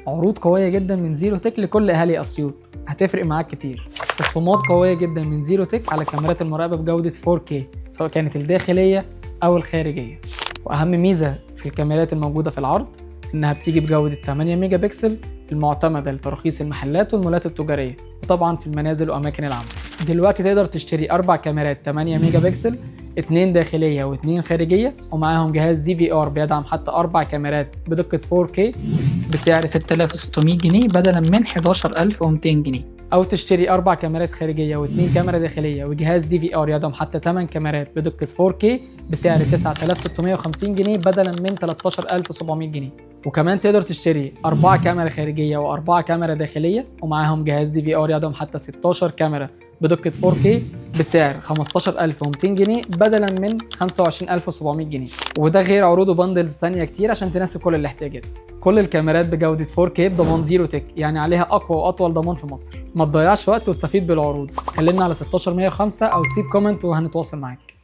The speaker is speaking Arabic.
عروض قوية جدا من زيرو تك لكل أهالي أسيوط، هتفرق معاك كتير. خصومات قوية جدا من زيرو تك على كاميرات المراقبة بجودة 4K سواء كانت الداخلية أو الخارجية. وأهم ميزة في الكاميرات الموجودة في العرض إنها بتيجي بجودة 8 ميجا بكسل المعتمدة لترخيص المحلات والمولات التجارية، وطبعا في المنازل وأماكن العمل. دلوقتي تقدر تشتري 4 كاميرات 8 ميجا بكسل، 2 داخلية و2 خارجية، ومعاهم جهاز DVR بيدعم حتى 4 كاميرات بدقة 4K بسعر 6600 جنيه بدلا من 11200 جنيه. أو تشتري 4 كاميرات خارجية و2 كاميرا داخلية وجهاز DVR يدعم حتى 8 كاميرات بدقة 4K بسعر 9650 جنيه بدلا من 13700 جنيه. وكمان تقدر تشتري 4 كاميرا خارجية و4 كاميرا داخلية ومعاهم جهاز DVR يدعم حتى 16 كاميرا بدقة 4K بسعر 15200 جنيه بدلا من 25700 جنيه. وده غير عروض وبندلز تانية كتير عشان تناسب كل الاحتياجات. كل الكاميرات بجودة 4K بضمان زيرو تك، يعني عليها أقوى وأطول ضمان في مصر. ما تضيعش وقت واستفيد بالعروض. كلمنا على 16105 أو سيب كومنت وهنتواصل معاك.